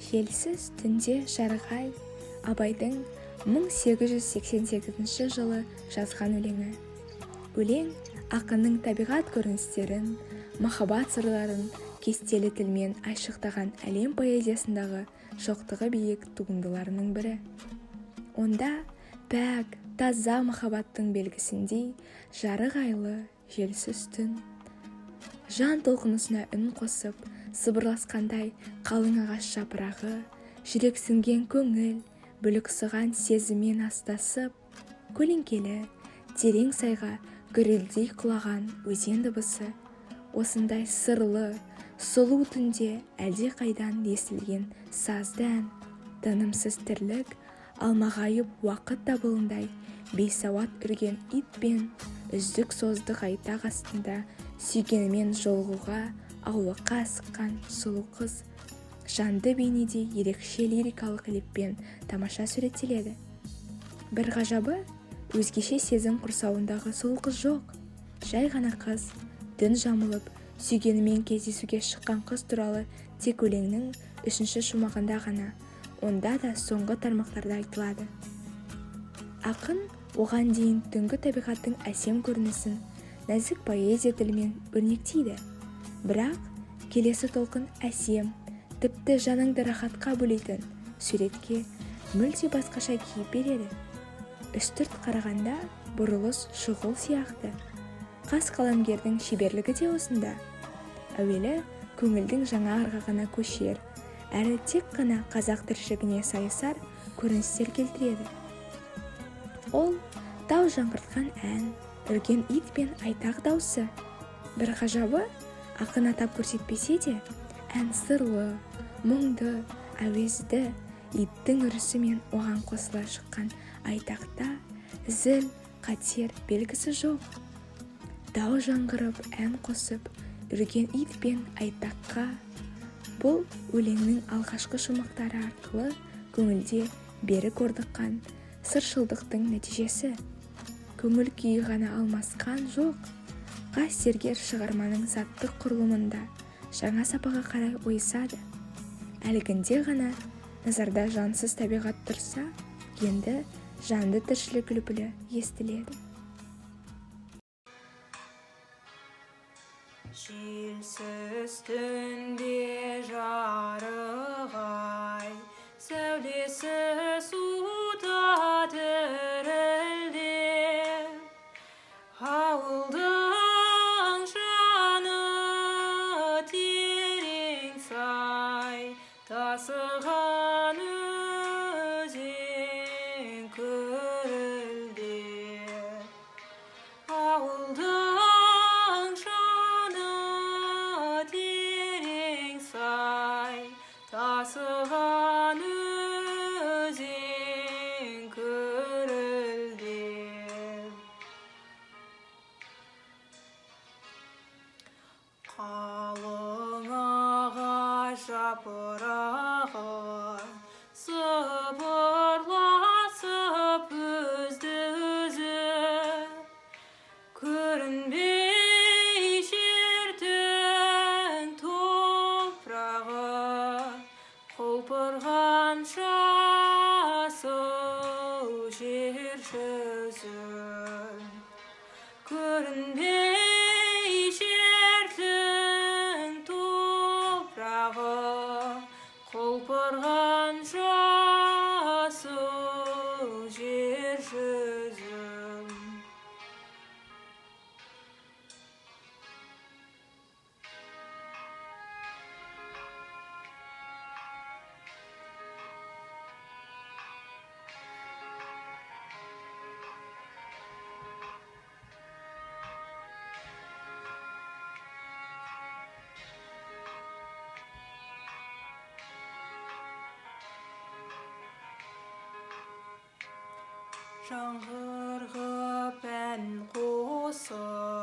Желсіз түнде жарығай Абайдың 1888 жылы жазған өлеңі. Өлең ақынның табиғат көріністерін, махаббат сырларын кестелі тілмен айшықтаған әлем поэзиясындағы шоқтығы биік туындыларының бірі. Онда пәк, таза махаббаттың белгісіндей жарық айлы, желсіз түн. Жан толқынысына үн қосып, сыбырласқандай қалың ағаш жапырағы, жүрексінген көңіл, бүліксіған сезімен астасып, көлеңкелі, терең сайға гүрілдей құлаған өзен дыбысы, осындай сырлы, сұлу түнде әлде қайдан естілген сазды ән, тынымсыз тірлік, алмағайып уақыт дабылындай бейсауат үрген ит пен үздік создық айтақ астында сүйгенімен жолығуға аулыққа асыққан сұлу қыз жанды бейнеде ерекше лирикалық леппен тамаша суреттеледі. Бір ғажабы, өзгеше сезім құрсауындағы сұлу қыз жоқ. Жай ғана қыз, түн жамылып, сүйгенімен кездесуге шыққан қыз туралы тек өлеңнің 3-ші шумағында ғана, онда да соңғы тармақтарда айтылады. Ақын оған дейін түнгі табиғаттың әсем көрінісін нәзік поэзия тілімен өрнектейді. Бірақ келесі толқын әсем, тіпті жаныңды рахатқа бөлейтін суретке мүлде басқаша кейіп береді. Үстірт қарағанда бұрылыс шұғыл сияқты. Қас қаламгердің шеберлігі де осында. Әуелі көңілдің жаңа ырғағына көшер, әрі тек қана қазақ тіршілігіне сайысар көріністер келтіреді. Ол тау жаңғыртқан ән, үрген ит пен айтақ даусы. Бір ғажабы, ақын атап көрсетпесе де, ән сырлы, мұңды, әуезді, иттің үрісі мен оған қосыла шыққан айтақта зіл, қатер белгісі жоқ. Тау жаңғырып, ән қосып, үрген ит пен айтаққа. Бұл өлеңнің алғашқы шумақтары арқылы көңілде берік орныққан сыршылдықтың нәтижесі. Көңіл күйі ғана алмасқан жоқ. Қас зергер шығарманың заттық құрылымында жаңа сапаға қарай ойысады. Әлгінде ғана назарда жансыз табиғат тұрса, енді жанды тіршілік үлпілі естіледі. Желсіз түнде жарығай, сәулесі суда дірілдеп, ауылдың жаны терең сай, тасыған өзен көрілдеп. Ауылдың жаны терең сай, тасыған өзен көрілдеп. Қалың ағаш жапырағы сыбырласып өзді-өзі, көрінбей жердің топырағы, құлпырған жасыл жер жүзін. Көрінбей жердің топырағы, құлпырған жасыл жер жүзін. Жаңғырғып ән қосып